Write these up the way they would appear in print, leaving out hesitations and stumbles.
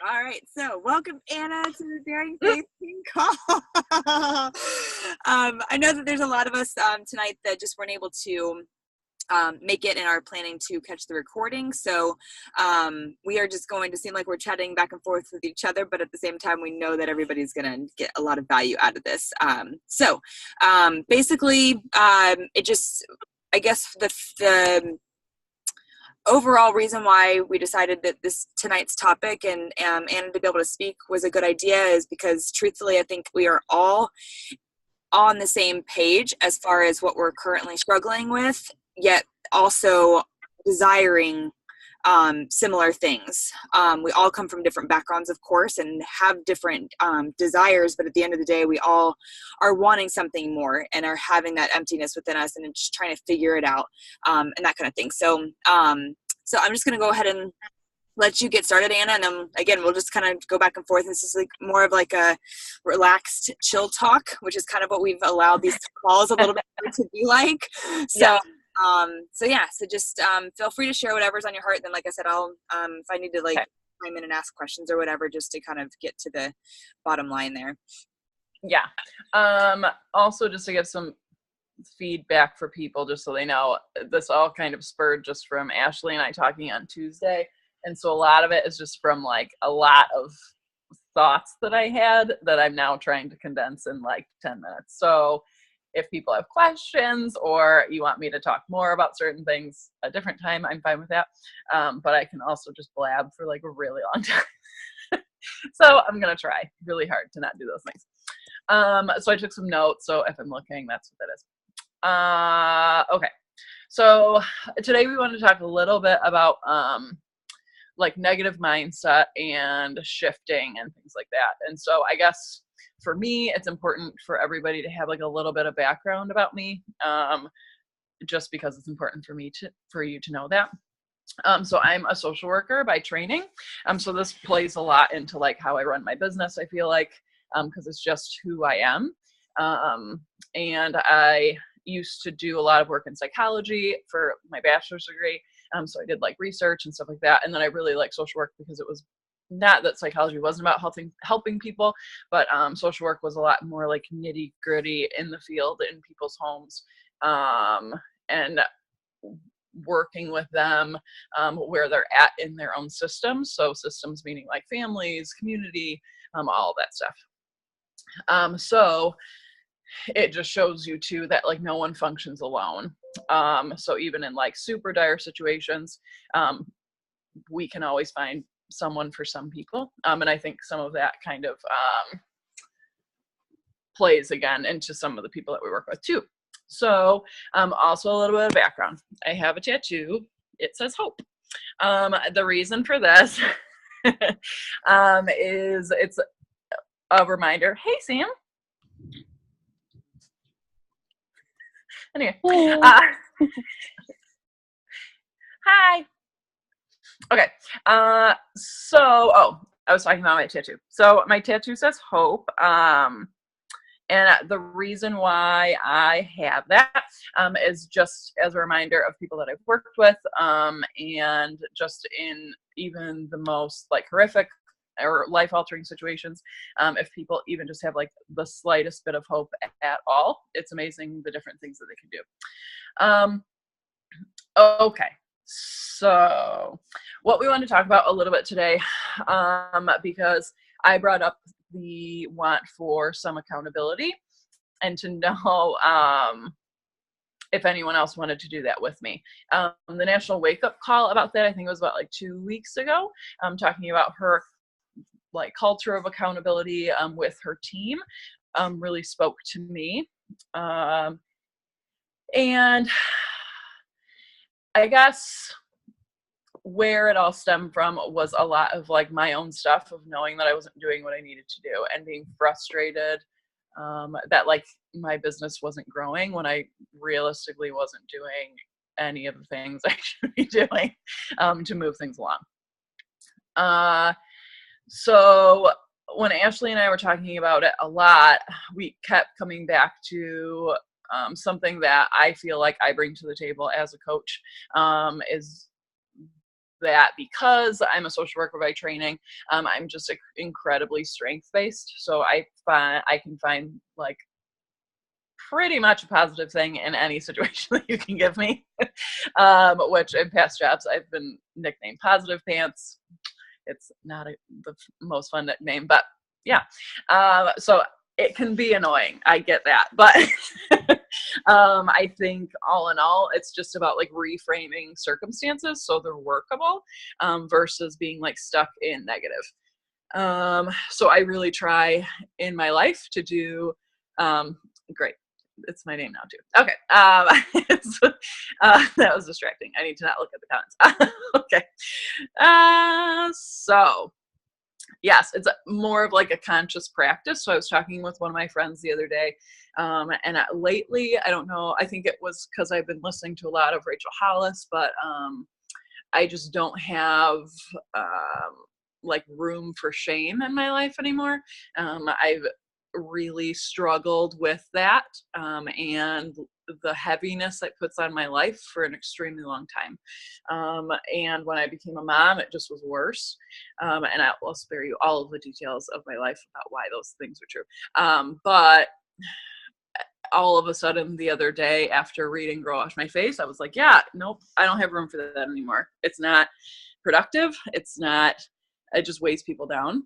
All right, so welcome Anna to the Daring Faith King Call. I know that there's a lot of us tonight that just weren't able to make it and are planning to catch the recording. So we are just going to seem like we're chatting back and forth with each other, but at the same time, we know that everybody's going to get a lot of value out of this. Basically, it just, I guess the overall reason why we decided that this tonight's topic and Anna to be able to speak was a good idea is because truthfully, I think we are all on the same page as far as what we're currently struggling with, yet also desiring similar things. We all come from different backgrounds, of course, and have different desires, but at the end of the day, we all are wanting something more and are having that emptiness within us and just trying to figure it out and that kind of thing. So I'm just going to go ahead and let you get started, Anna, and then again we'll just kind of go back and forth. This is like more of like a relaxed chill talk, which is kind of what we've allowed these calls a little bit to be like. So so just feel free to share whatever's on your heart. Then like I said, I'll if I need to chime in and ask questions or whatever, just to kind of get to the bottom line there. Also just to give some feedback for people, just so they know, this all kind of spurred just from Ashley and I talking on Tuesday. And so a lot of it is just from like a lot of thoughts that I had that I'm now trying to condense in like 10 minutes. So if people have questions or you want me to talk more about certain things a different time, I'm fine with that. But I can also just blab for like a really long time. So I'm going to try really hard to not do those things. So I took some notes. So if I'm looking, that's what that is. Okay. So today we want to talk a little bit about like negative mindset and shifting and things like that. And so I guess for me, it's important for everybody to have like a little bit of background about me, just because it's important for you to know that. So I'm a social worker by training. So this plays a lot into like how I run my business, I feel like, because it's just who I am. And I used to do a lot of work in psychology for my bachelor's degree. So I did like research and stuff like that. And then I really like social work because it was not that psychology wasn't about helping people, but social work was a lot more like nitty gritty in the field in people's homes, and working with them where they're at in their own systems. So systems meaning like families, community, all of that stuff. So it just shows you too that like no one functions alone. So even in like super dire situations, we can always find someone for some people. And I think some of that kind of plays again into some of the people that we work with too. So also a little bit of background. I have a tattoo. It says hope. The reason for this is it's a reminder. Hey, Sam. Anyway, hi. Okay. I was talking about my tattoo. So my tattoo says hope. And the reason why I have that is just as a reminder of people that I've worked with, and just in even the most like horrific or life-altering situations, if people even just have like the slightest bit of hope at all, it's amazing the different things that they can do. Okay, so what we want to talk about a little bit today, because I brought up the want for some accountability and to know if anyone else wanted to do that with me. The National Wake Up Call about that, I think it was about like 2 weeks ago, talking about her like culture of accountability with her team, really spoke to me. And I guess where it all stemmed from was a lot of like my own stuff of knowing that I wasn't doing what I needed to do and being frustrated that like my business wasn't growing when I realistically wasn't doing any of the things I should be doing to move things along. So when Ashley and I were talking about it a lot, we kept coming back to something that I feel like I bring to the table as a coach, is that because I'm a social worker by training, I'm just incredibly strength-based. So I can find like pretty much a positive thing in any situation that you can give me. Which in past jobs, I've been nicknamed Positive Pants. It's not the most fun nickname, but yeah. So it can be annoying. I get that. But I think all in all, it's just about like reframing circumstances so they're workable, versus being like stuck in negative. So I really try in my life to do, great. It's my name now too. Okay. That was distracting. I need to not look at the comments. Okay. So yes, it's more of like a conscious practice. So I was talking with one of my friends the other day, and lately, I don't know, I think it was because I've been listening to a lot of Rachel Hollis, but I just don't have like room for shame in my life anymore. I've really struggled with that, and the heaviness that puts on my life for an extremely long time. And when I became a mom, it just was worse. And I'll spare you all of the details of my life about why those things are true. But all of a sudden the other day after reading Girl Wash My Face, I was like, yeah, nope, I don't have room for that anymore. It's not productive. It just weighs people down.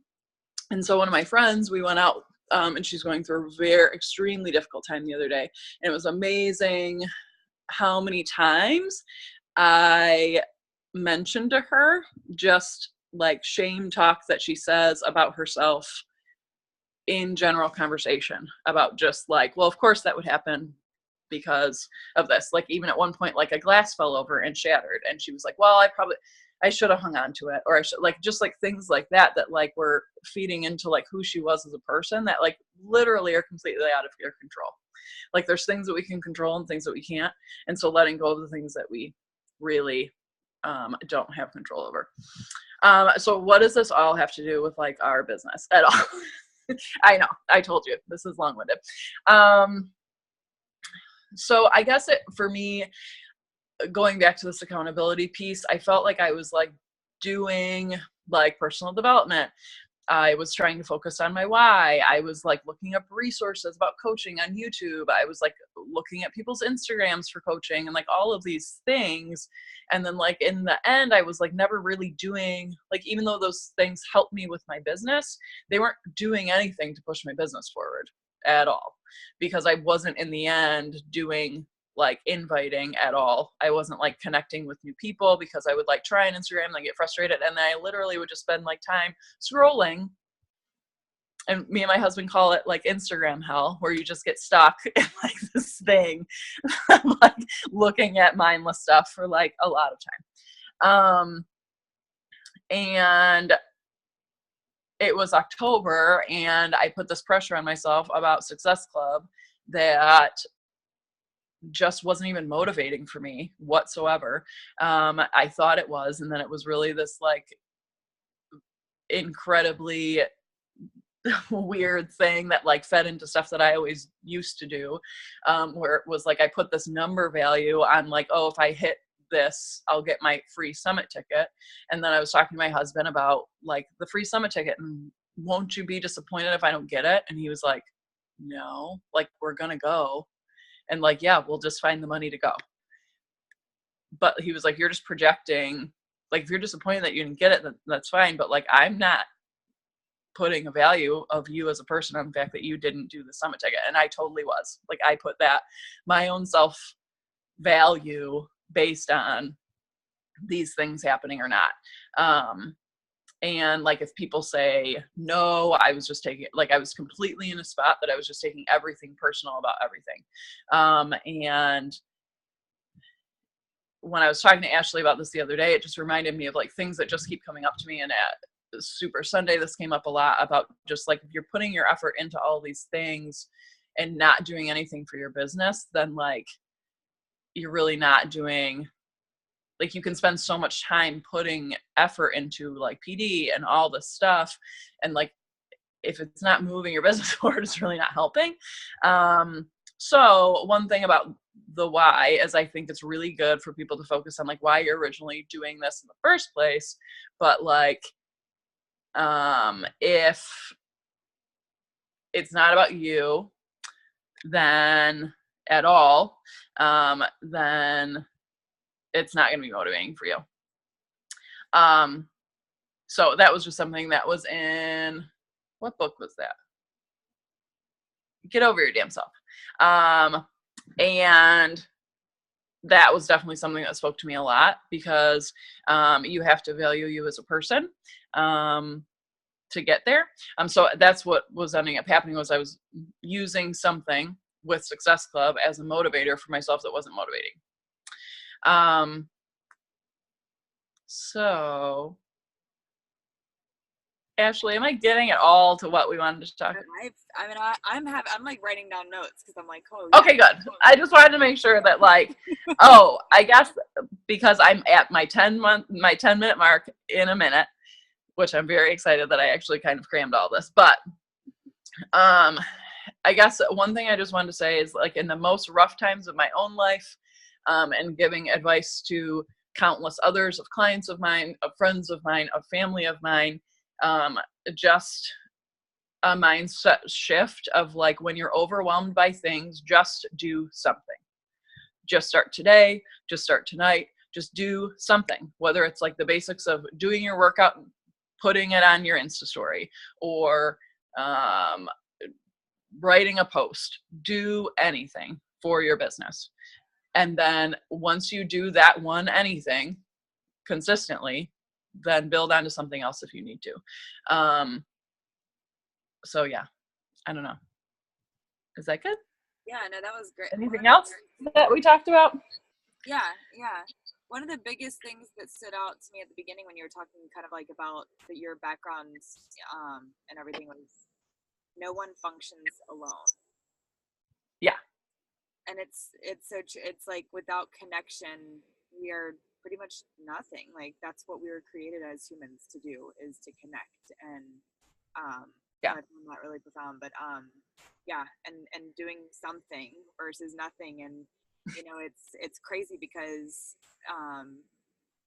And so one of my friends, we went out, and she's going through a extremely difficult time the other day. And it was amazing how many times I mentioned to her just like shame talk that she says about herself in general conversation, about just like, well, of course that would happen because of this. Like even at one point, like a glass fell over and shattered, and she was like, well, I should have hung on to it, or I should, like, just like things like that like were feeding into like who she was as a person that like literally are completely out of your control. Like there's things that we can control and things that we can't. And so letting go of the things that we really don't have control over. So what does this all have to do with like our business at all? I know, I told you this is long-winded. So I guess for me, going back to this accountability piece, I felt like I was like doing like personal development. I was trying to focus on my why. I was like looking up resources about coaching on YouTube. I was like looking at people's Instagrams for coaching and like all of these things. And then like in the end, I was like never really doing, like, even though those things helped me with my business, they weren't doing anything to push my business forward at all, because I wasn't in the end doing like inviting at all. I wasn't like connecting with new people, because I would like try on Instagram and I get frustrated, and then I literally would just spend like time scrolling. And me and my husband call it like Instagram hell, where you just get stuck in like this thing like looking at mindless stuff for like a lot of time. And it was October, and I put this pressure on myself about Success Club that just wasn't even motivating for me whatsoever. I thought it was, and then it was really this like incredibly weird thing that like fed into stuff that I always used to do, where it was like I put this number value on like, oh, if I hit this, I'll get my free summit ticket. And then I was talking to my husband about like the free summit ticket, and won't you be disappointed if I don't get it? And he was like, no, like we're gonna go. And like, yeah, we'll just find the money to go. But he was like, you're just projecting. Like, if you're disappointed that you didn't get it, then that's fine. But like, I'm not putting a value of you as a person on the fact that you didn't do the summit ticket. And I totally was. Like, I put that, my own self value based on these things happening or not. And like, if people say, no, I was just taking, like, I was completely in a spot that I was just taking everything personal about everything. And when I was talking to Ashley about this the other day, it just reminded me of like things that just keep coming up to me. And at Super Sunday, this came up a lot about just like, if you're putting your effort into all these things and not doing anything for your business, then like, you're really not doing, like, you can spend so much time putting effort into like PD and all this stuff. And like, if it's not moving your business forward, it's really not helping. So one thing about the why is I think it's really good for people to focus on like why you're originally doing this in the first place. But like, if it's not about you, then at all, then it's not going to be motivating for you. So that was just something that was in, what book was that? Get Over Your Damn Self. And that was definitely something that spoke to me a lot, because you have to value you as a person to get there. So that's what was ending up happening, was I was using something with Success Club as a motivator for myself that wasn't motivating. So Ashley, am I getting it all to what we wanted to talk about? I'm like writing down notes because I'm like, oh. Yeah. Okay, good. I just wanted to make sure that like, oh, I guess because I'm at my 10-minute mark in a minute, which I'm very excited that I actually kind of crammed all this. But I guess one thing I just wanted to say is, like, in the most rough times of my own life, and giving advice to countless others, of clients of mine, of friends of mine, of family of mine, just a mindset shift of like, when you're overwhelmed by things, just do something. Just start today, just start tonight, just do something, whether it's like the basics of doing your workout, putting it on your Insta story, or writing a post. Do anything for your business. And then once you do that one anything consistently, then build onto something else if you need to. So yeah, I don't know. Is that good? Yeah, no, that was great. Anything else that we talked about? Yeah. One of the biggest things that stood out to me at the beginning when you were talking kind of like about your backgrounds and everything was, no one functions alone. Yeah. And it's like, without connection, we are pretty much nothing. Like, that's what we were created as humans to do, is to connect. And I found that really profound. But and doing something versus nothing. And it's crazy because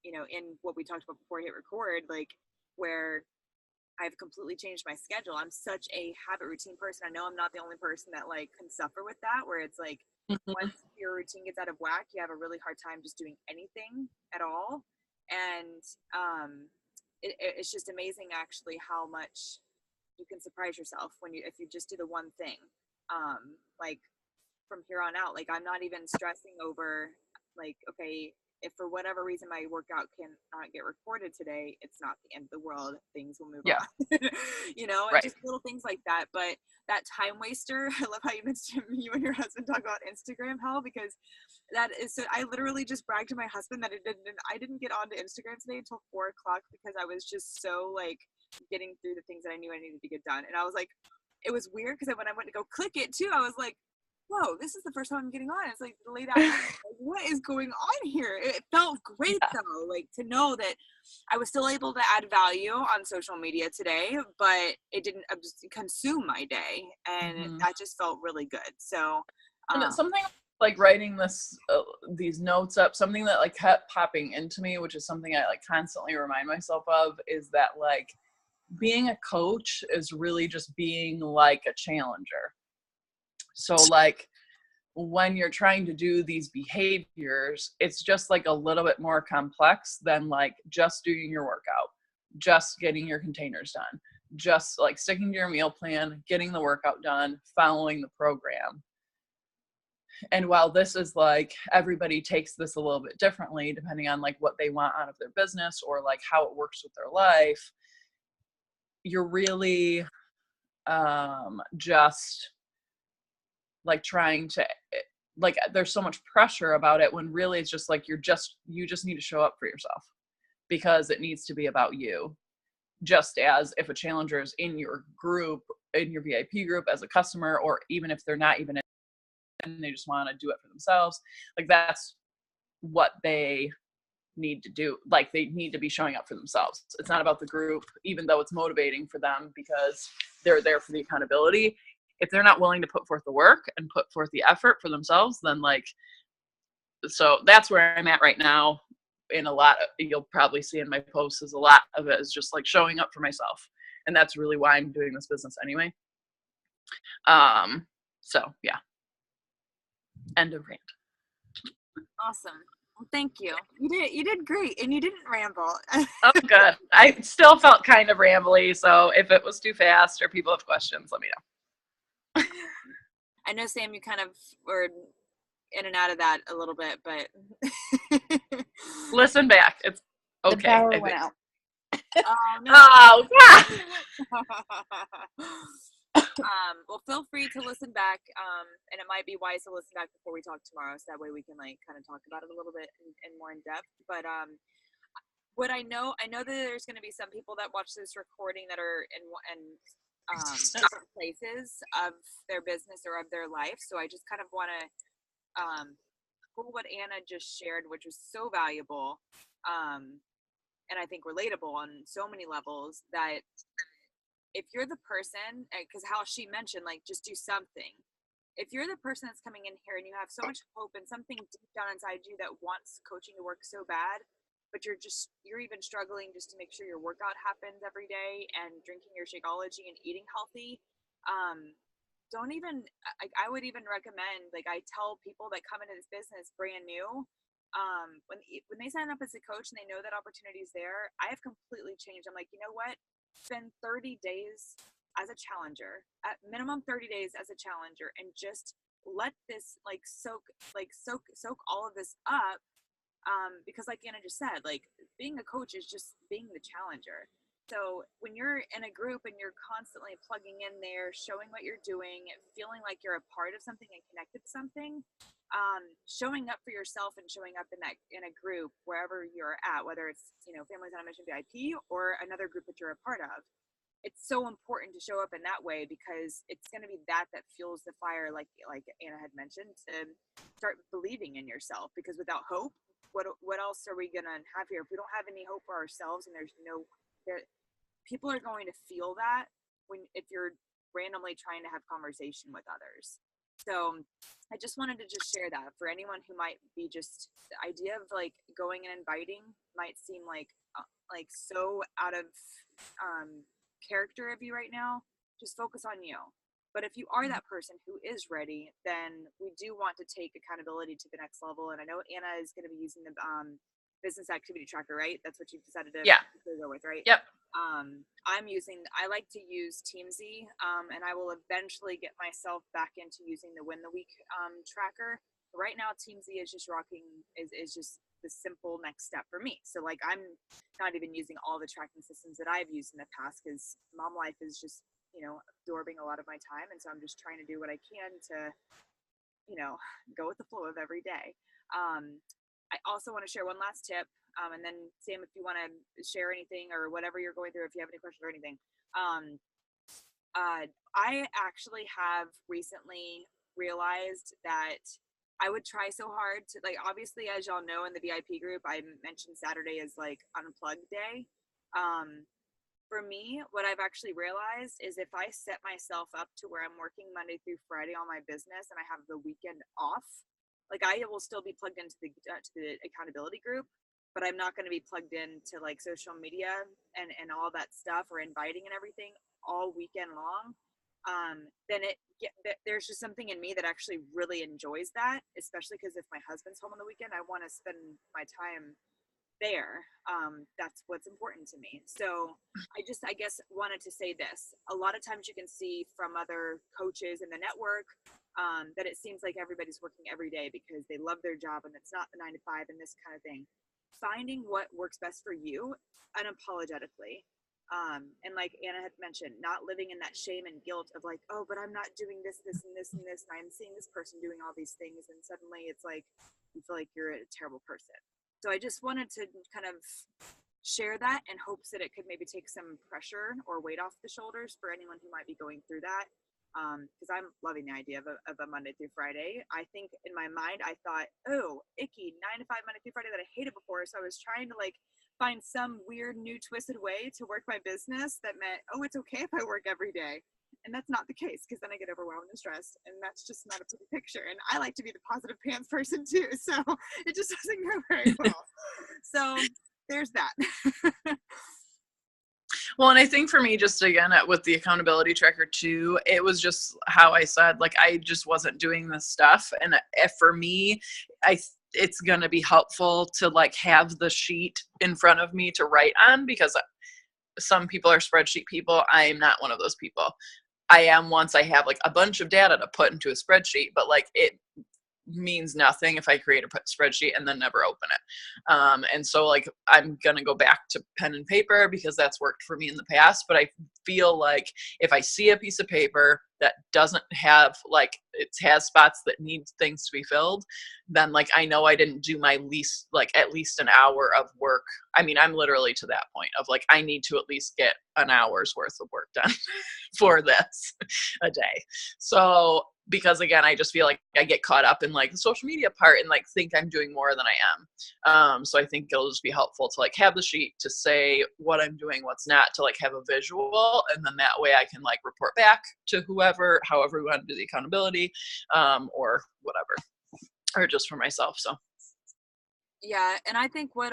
in what we talked about before I hit record, like, where I've completely changed my schedule. I'm such a habit routine person. I know I'm not the only person that like can suffer with that, where it's like, once your routine gets out of whack, you have a really hard time just doing anything at all. And it's just amazing, actually, how much you can surprise yourself if you just do the one thing. Like, from here on out, like, I'm not even stressing over, like, okay, if for whatever reason my workout cannot get recorded today, it's not the end of the world. Things will move on. And just little things like that. But that time waster, I love how you mentioned you and your husband talk about Instagram, Hal, because that is so. I literally just bragged to my husband that I didn't get onto Instagram today until 4:00 because I was just so like getting through the things that I knew I needed to get done. And I was like, it was weird because when I went to go click it too, I was like, whoa, this is the first time I'm getting on. It's like late afternoon. Like, what is going on here? It felt great though, like, to know that I was still able to add value on social media today, but it didn't consume my day, and that just felt really good. So, and something like writing these notes up, something that like kept popping into me, which is something I like constantly remind myself of, is that like being a coach is really just being like a challenger. So like when you're trying to do these behaviors, it's just like a little bit more complex than like just doing your workout, just getting your containers done, just like sticking to your meal plan, getting the workout done, following the program. And while this is like, everybody takes this a little bit differently depending on like what they want out of their business or like how it works with their life, you're really just like trying to, like, there's so much pressure about it, when really it's just like you just need to show up for yourself, because it needs to be about you. Just as if a challenger is in your group, in your VIP group as a customer, or even if they're not even in, and they just want to do it for themselves, like that's what they need to do. Like, they need to be showing up for themselves. It's not about the group, even though it's motivating for them because they're there for the accountability. if they're not willing to put forth the work and put forth the effort for themselves, then like, so that's where I'm at right now. In a lot of, you'll probably see in my posts, is a lot of it is just like showing up for myself. And that's really why I'm doing this business anyway. So yeah, end of rant. Awesome. Well, thank you. You did great, and you didn't ramble. Oh, good. I still felt kind of rambly, so if it was too fast or people have questions, let me know. I know, Sam, you kind of were in and out of that a little bit, but Listen back. It's okay. The power went out. Oh no. Oh, Well, feel free to listen back, and it might be wise to listen back before we talk tomorrow, so that way we can like kind of talk about it a little bit and more in depth. But what I know that there's going to be some people that watch this recording that are in different places of their business or of their life. So I just kind of want to pull what Anna just shared, which was so valuable, and I think relatable on so many levels, that if you're the person, because how she mentioned, like, just do something. If you're the person that's coming in here and you have so much hope and something deep down inside you that wants coaching to work so bad, but you're even struggling just to make sure your workout happens every day and drinking your Shakeology and eating healthy, don't even, I would even recommend, like I tell people that come into this business brand new, when they sign up as a coach and they know that opportunity is there, I have completely changed. I'm like, you know what? Spend 30 days as a challenger, at minimum 30 days as a challenger, and just let this like soak all of this up. Because like Anna just said, like being a coach is just being the challenger. So when you're in a group and you're constantly plugging in there, showing what you're doing, feeling like you're a part of something and connected to something, showing up for yourself and showing up in a group wherever you're at, whether it's, Families on a Mission VIP or another group that you're a part of, it's so important to show up in that way, because it's going to be that fuels the fire, like Anna had mentioned, to start believing in yourself. Because without hope, what else are we gonna have here if we don't have any hope for ourselves? And people are going to feel that if you're randomly trying to have conversation with others. So I just wanted to just share that for anyone who might be just, the idea of like going and inviting might seem like so out of character of you right now. Just focus on you. But if you are that person who is ready, then we do want to take accountability to the next level. And I know Anna is going to be using the business activity tracker, right? That's what you've decided to go with, right? Yep. I like to use Teamzy, and I will eventually get myself back into using the Win the Week tracker. But right now, Teamzy is just is just the simple next step for me. So like, I'm not even using all the tracking systems that I've used in the past, because mom life is just, absorbing a lot of my time. And so I'm just trying to do what I can to, go with the flow of every day. I also want to share one last tip. And then Sam, if you want to share anything or whatever you're going through, if you have any questions or anything. I actually have recently realized that I would try so hard to, like, obviously, as y'all know, in the VIP group, I mentioned Saturday is like unplugged day. For me, what I've actually realized is if I set myself up to where I'm working Monday through Friday on my business and I have the weekend off, like I will still be plugged into the accountability group, but I'm not going to be plugged into like social media and all that stuff, or inviting and everything all weekend long. Then there's just something in me that actually really enjoys that, especially because if my husband's home on the weekend, I want to spend my time there. That's what's important to me. So I guess wanted to say this. A lot of times you can see from other coaches in the network that it seems like everybody's working every day because they love their job and it's not the 9 to 5 and this kind of thing. Finding what works best for you unapologetically. And like Anna had mentioned, not living in that shame and guilt of like, oh, but I'm not doing this, and this, and this, and I'm seeing this person doing all these things, and suddenly it's like you feel like you're a terrible person. So I just wanted to kind of share that in hopes that it could maybe take some pressure or weight off the shoulders for anyone who might be going through that. Because I'm loving the idea of a Monday through Friday. I think in my mind, I thought, oh, icky, 9 to 5 Monday through Friday that I hated before. So I was trying to like find some weird new twisted way to work my business that meant, oh, it's okay if I work every day. And that's not the case, because then I get overwhelmed and stressed, and that's just not a pretty picture. And I like to be the positive pants person too, so it just doesn't go very well. So there's that. Well, and I think for me, just again, with the accountability tracker too, it was just how I said, like, I just wasn't doing this stuff. And if for me, it's going to be helpful to like have the sheet in front of me to write on, because some people are spreadsheet people. I am not one of those people. I am once I have like a bunch of data to put into a spreadsheet, but like it means nothing if I create a spreadsheet and then never open it. And so like I'm gonna go back to pen and paper because that's worked for me in the past. But I feel like if I see a piece of paper that doesn't have like, it has spots that need things to be filled, then like I know I didn't do my least, like at least an hour of work. I mean, I'm literally to that point of like I need to at least get an hour's worth of work done for this a day. So because again, I just feel like I get caught up in like the social media part and like think I'm doing more than I am. So I think it'll just be helpful to like have the sheet to say what I'm doing, what's not, to like have a visual. And then that way I can like report back to whoever, however we want to do the accountability, or whatever, or just for myself. So. Yeah, and I think what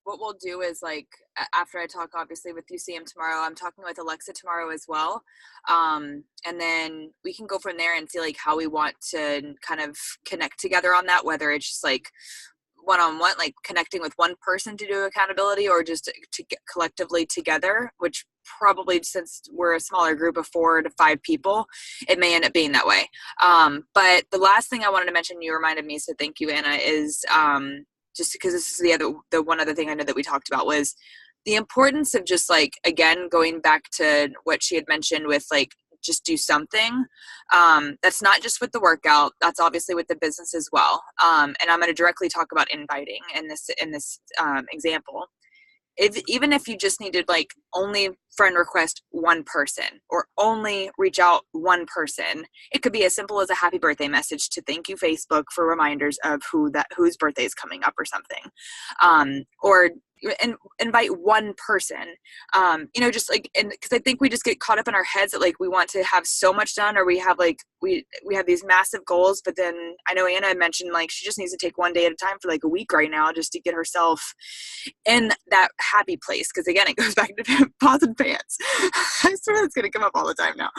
we'll do is like after I talk obviously with UCM tomorrow, I'm talking with Alexa tomorrow as well. And then we can go from there and see like how we want to kind of connect together on that, whether it's just like one-on-one, like connecting with one person to do accountability, or just to get collectively together, which probably, since we're a smaller group of 4 to 5 people, it may end up being that way. But the last thing I wanted to mention, you reminded me, so thank you, Anna, is just because this is the one other thing I know that we talked about was the importance of just like, again, going back to what she had mentioned with like, just do something. That's not just with the workout, that's obviously with the business as well. And I'm going to directly talk about inviting in this example. Even if you just needed like only friend request one person or only reach out one person, it could be as simple as a happy birthday message to thank you Facebook for reminders of whose birthday is coming up or something. Or invite one person, just like, and because I think we just get caught up in our heads that like we want to have so much done, or we have like we have these massive goals, but then I know Anna mentioned like she just needs to take one day at a time for like a week right now just to get herself in that happy place. Because again, it goes back to positive pants. I swear it's going to come up all the time now.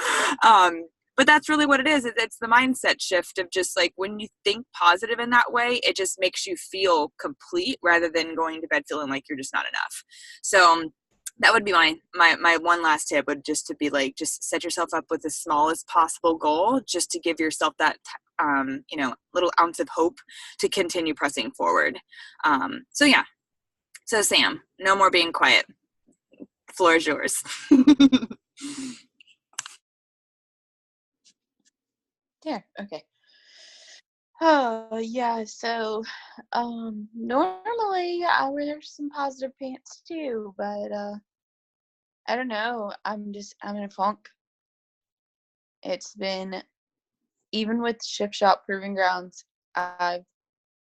But that's really what it is. It's the mindset shift of just like when you think positive in that way, it just makes you feel complete rather than going to bed feeling like you're just not enough. So that would be my one last tip, would just to be like, just set yourself up with the smallest possible goal, just to give yourself that, little ounce of hope to continue pressing forward. So yeah. So Sam, no more being quiet. The floor is yours. Yeah, okay. Oh, yeah, so, normally I wear some positive pants too, but, I don't know, I'm in a funk. It's been, even with Shift Shop Proving Grounds, I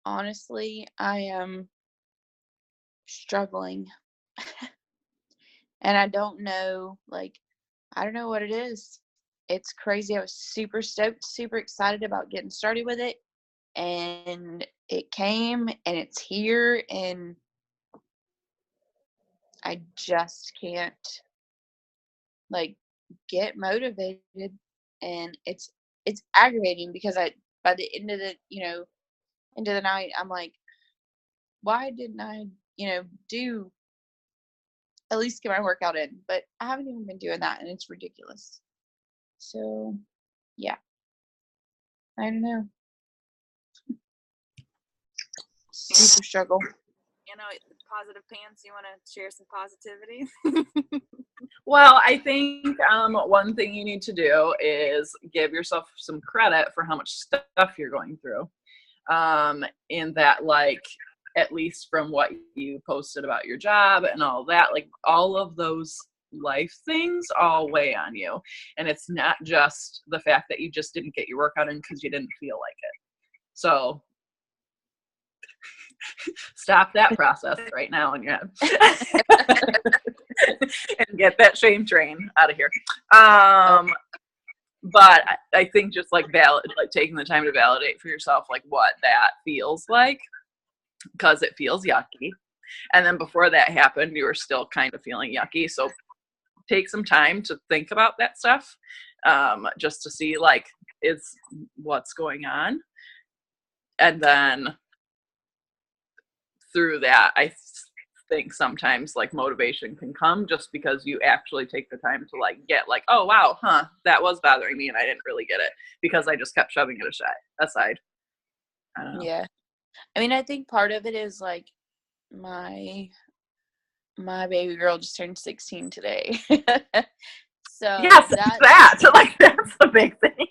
am struggling. And I don't know, I don't know what it is. It's crazy. I was super stoked, super excited about getting started with it. And it came and it's here, and I just can't get motivated. And it's aggravating because by the end of the end of the night, I'm like, why didn't I do at least get my workout in? But I haven't even been doing that, and it's ridiculous. So yeah, I don't know. Super struggle. Positive pants, you want to share some positivity? Well, I think one thing you need to do is give yourself some credit for how much stuff you're going through. In that, like, at least from what you posted about your job and all that, like all of those life things all weigh on you. And it's not just the fact that you just didn't get your workout in because you didn't feel like it. So stop that process right now in your head. and get that shame train out of here. But I think just like taking the time to validate for yourself like what that feels like, because it feels yucky. And then before that happened, you were still kind of feeling yucky. So take some time to think about that stuff, just to see like is what's going on. And then through that, I think sometimes like motivation can come just because you actually take the time to like get like, oh wow, that was bothering me and I didn't really get it because I just kept shoving it aside. I don't know. Yeah. I mean, I think part of it is like my baby girl just turned 16 today. So yes, that like that's the big thing.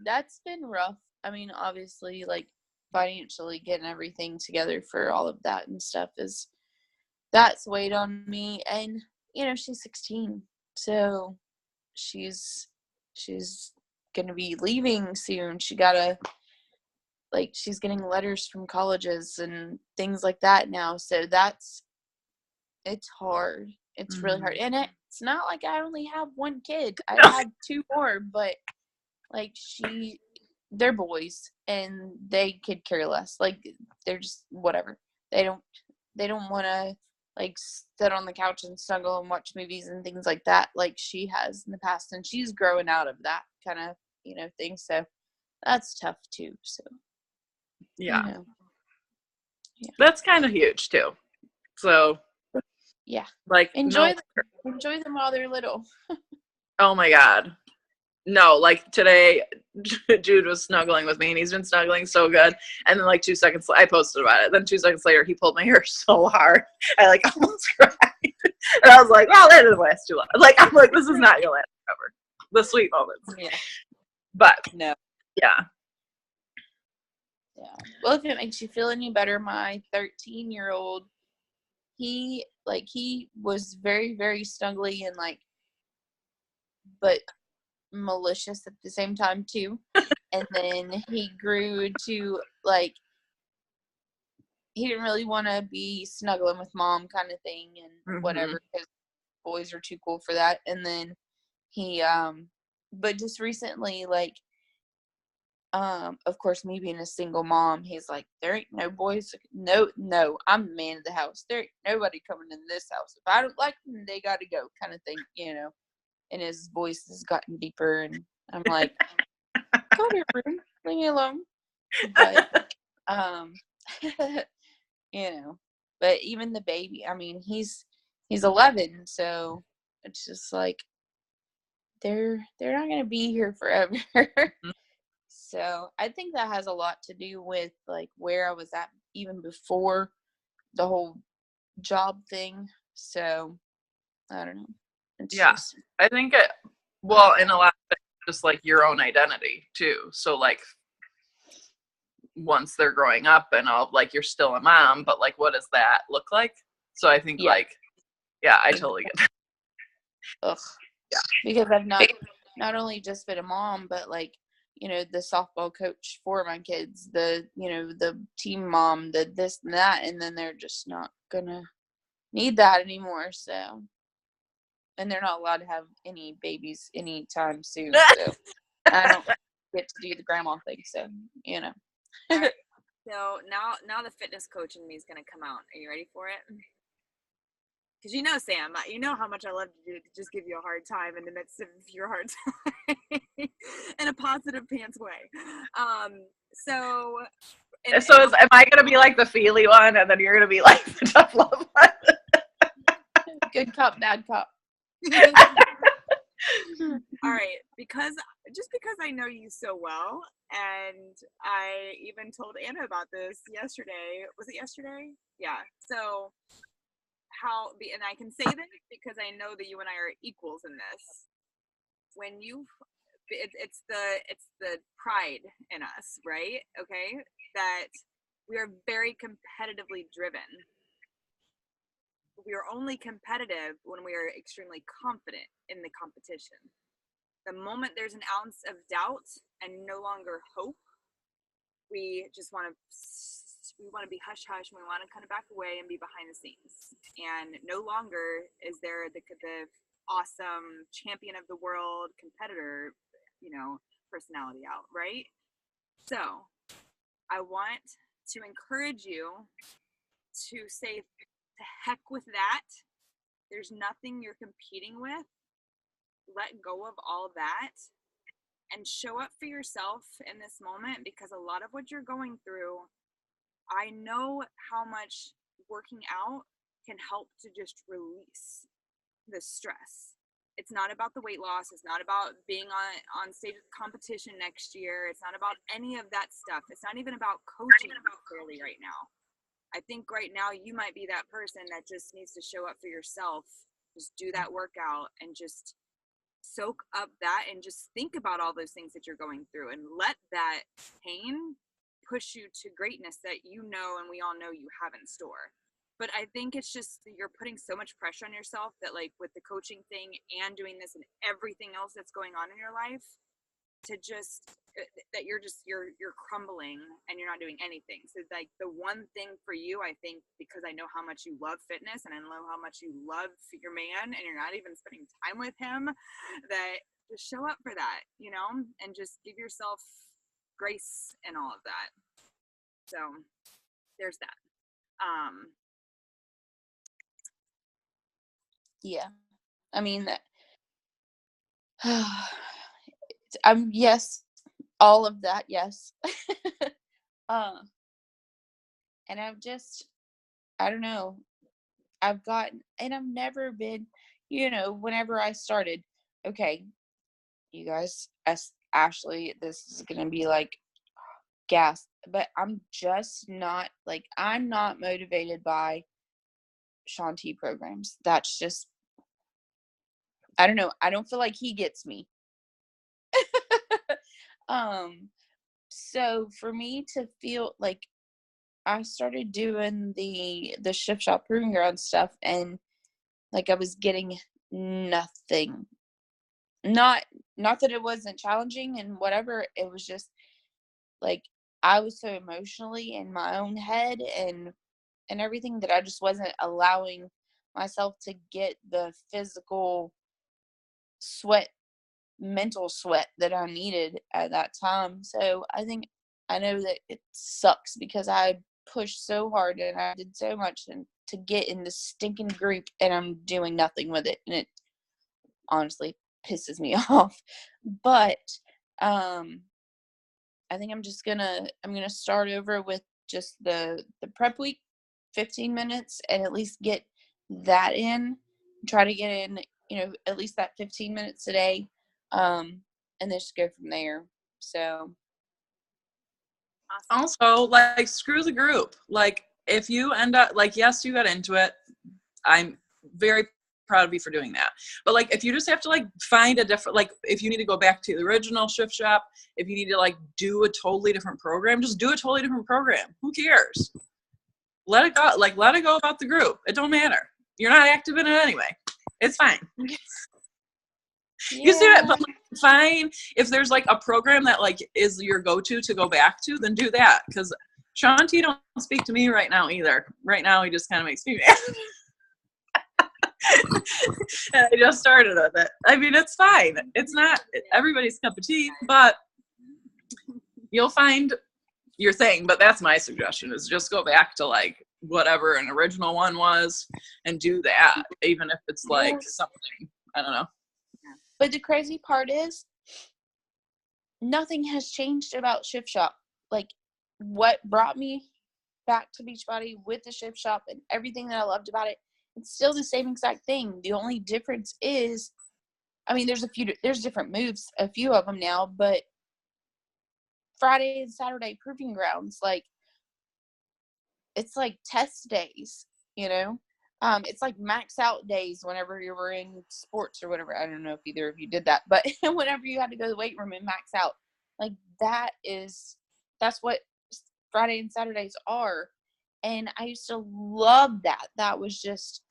That's been rough. I mean, obviously, like financially getting everything together for all of that and stuff that's weighed on me. And you know, she's 16, so she's gonna be leaving soon. She's getting letters from colleges and things like that now. So it's hard. It's really hard. And it's not like I only have one kid. I have two more, but like they're boys and they could care less. Like they're just whatever. They don't want to like sit on the couch and snuggle and watch movies and things like that like she has in the past, and she's growing out of that kind of, you know, thing. So that's tough too. So yeah, you know. Yeah. That's kind of huge too. So yeah, like enjoy them while they're little. Oh my god. No, like today, Jude was snuggling with me, and he's been snuggling so good. And then, like 2 seconds, I posted about it. Then 2 seconds later, he pulled my hair so hard, I like almost cried. And I was like, "Well, that didn't last too long." Like I'm like, "This is not gonna last forever." The sweet moments. Yeah. But No. yeah. Yeah. Well, if it makes you feel any better, my 13-year-old, he was very, very snuggly and like, but malicious at the same time too. And then he grew to like, he didn't really want to be snuggling with mom kind of thing and whatever, because boys are too cool for that. And then he but just recently, like, of course, me being a single mom, he's like, there ain't no boys, no, I'm the man of the house, there ain't nobody coming in this house, if I don't like them, they gotta go, kind of thing, you know. And his voice has gotten deeper, and I'm like, go to your room, leave me alone. But you know, but even the baby, I mean, he's 11, so it's just like they're not gonna be here forever. So I think that has a lot to do with like where I was at even before the whole job thing. So I don't know. It's just, I think it, well, in a lot of things, just like your own identity too. So like once they're growing up and all, like you're still a mom, but like what does that look like? So I think like, yeah, I totally get that. Ugh. Yeah. Because I've not only just been a mom, but like, you know, the softball coach for my kids, the, you know, the team mom, the this and that, and then they're just not gonna need that anymore. So, and they're not allowed to have any babies anytime soon. So I don't get to do the grandma thing. So, you know. So now the fitness coach in me is gonna come out. Are you ready for it? Because you know, Sam, you know how much I love to just give you a hard time in the midst of your hard time in a positive pants way. So am I gonna be like the feely one, and then you're gonna be like the tough love one? Good cop, bad cop. All right, because I know you so well, and I even told Anna about this yesterday. Was it yesterday? Yeah. So and I can say this because I know that you and I are equals in this. When it's the pride in us, right? Okay, that we are very competitively driven. We are only competitive when we are extremely confident in the competition. The moment there's an ounce of doubt and no longer hope, we just want to we want to be hush hush, and we want to kind of back away and be behind the scenes. And no longer is there the awesome champion of the world competitor, personality out, right? So I want to encourage you to say, to heck with that. There's nothing you're competing with. Let go of all that and show up for yourself in this moment, because a lot of what you're going through, I know how much working out can help to just release the stress. It's not about the weight loss. It's not about being on stage at competition next year. It's not about any of that stuff. It's not even about coaching necessarily right now. I think right now you might be that person that just needs to show up for yourself, just do that workout and just soak up that and just think about all those things that you're going through, and let that pain push you to greatness that and we all know you have in store. But I think it's just you're putting so much pressure on yourself that, like, with the coaching thing and doing this and everything else that's going on in your life, to just that you're crumbling and you're not doing anything. So like the one thing for you, I think, because I know how much you love fitness and I know how much you love your man and you're not even spending time with him, that just show up for that, and just give yourself grace and all of that. So there's that. Yeah. I mean, yes, all of that, yes. And I don't know, I've never been, whenever I started, okay, you guys, Ashley, this is gonna be like gas, but I'm just not, like, I'm not motivated by Shaun T programs. That's just, I don't know, I don't feel like he gets me. So for me to feel like, I started doing the Shift Shop Proving Ground stuff, and like I was getting nothing. Not that it wasn't challenging and whatever, it was just like I was so emotionally in my own head and everything that I just wasn't allowing myself to get the physical sweat, mental sweat that I needed at that time. So I know that it sucks because I pushed so hard and I did so much and to get in this stinking group, and I'm doing nothing with it, and it honestly pisses me off. But I think I'm gonna start over with just the prep week, 15 minutes, and at least get that in. Try to get in, at least that 15 minutes a day, and then just go from there. So Also, like, screw the group. Like, if you end up, like, yes, you got into it. I'm very proud of you for doing that. But, like, if you just have to, like, find a different, like, if you need to go back to the original Shift Shop, if you need to, like, do a totally different program, just do a totally different program. Who cares? Let it go. Like, let it go about the group. It don't matter. You're not active in it anyway. It's fine. You see it, but like, fine. If there's like a program that like is your go-to to go back to, then do that. Because Shaun T don't speak to me right now either. Right now, he just kind of makes me mad. And I just started with it. I mean, it's fine. It's not everybody's cup of tea, but you'll find your thing. But that's my suggestion: is just go back to like whatever an original one was and do that, even if it's like something, I don't know. But the crazy part is, nothing has changed about Shift Shop. Like, what brought me back to Beachbody with the Shift Shop and everything that I loved about it, it's still the same exact thing. The only difference is, I mean, there's different moves, a few of them now, but Friday and Saturday proving grounds, like, it's like test days, it's like max out days whenever you were in sports or whatever. I don't know if either of you did that, but whenever you had to go to the weight room and max out, like, that's what Friday and Saturdays are. And I used to love that. That was just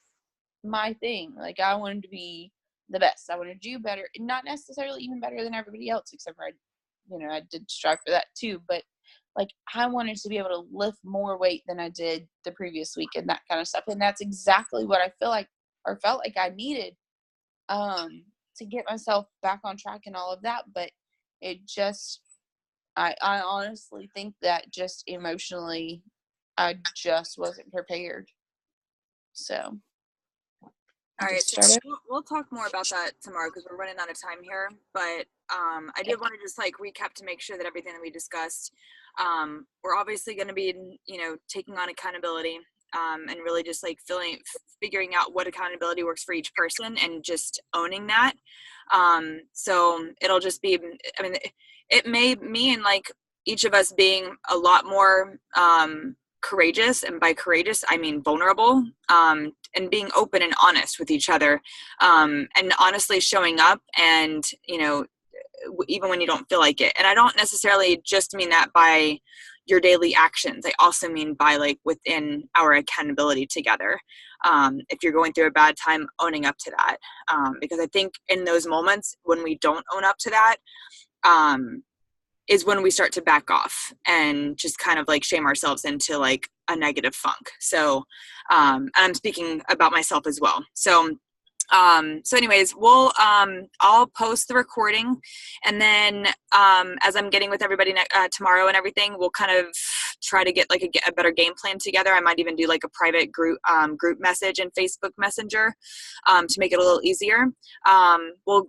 my thing. Like, I wanted to be the best. I wanted to do better, and not necessarily even better than everybody else, except for I did strive for that too. But Like, I wanted to be able to lift more weight than I did the previous week and that kind of stuff. And that's exactly what I feel like, or felt like I needed, to get myself back on track and all of that. But it just, I honestly think that just emotionally, I just wasn't prepared. So. All right, just so started. we'll talk more about that tomorrow because we're running out of time here. But I did want to just like recap to make sure that everything that we discussed, we're obviously going to be, taking on accountability and really just like figuring out what accountability works for each person and just owning that. So it'll just be, I mean, it may mean like each of us being a lot more courageous, and by courageous I mean vulnerable, and being open and honest with each other, and honestly showing up, and even when you don't feel like it. And I don't necessarily just mean that by your daily actions. I also mean by like within our accountability together. If you're going through a bad time, owning up to that, because I think in those moments when we don't own up to that, is when we start to back off and just kind of like shame ourselves into like a negative funk. So, and I'm speaking about myself as well. So anyways, I'll post the recording, and then, as I'm getting with everybody tomorrow and everything, we'll kind of try to get like a better game plan together. I might even do like a private group message in Facebook Messenger, to make it a little easier. We'll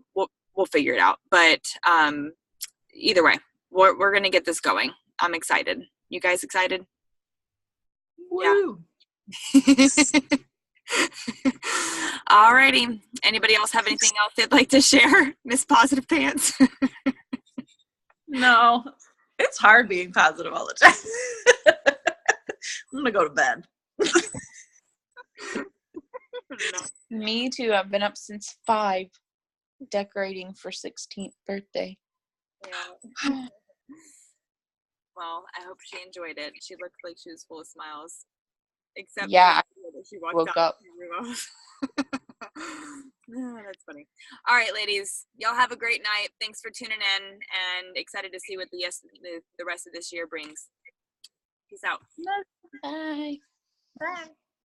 figure it out, but, either way, we're going to get this going. I'm excited. You guys excited? Woo! Yeah. Alrighty. Anybody else have anything else they'd like to share? Miss Positive Pants. No, it's hard being positive all the time. I'm gonna go to bed. Me too. I've been up since 5, decorating for 16th birthday. Yeah. Well, I hope she enjoyed it. She looked like she was full of smiles. Except Yeah, that she walked woke out up. Oh, that's funny. All right, ladies, y'all have a great night. Thanks for tuning in, and excited to see what the rest of this year brings. Peace out. Bye. Bye.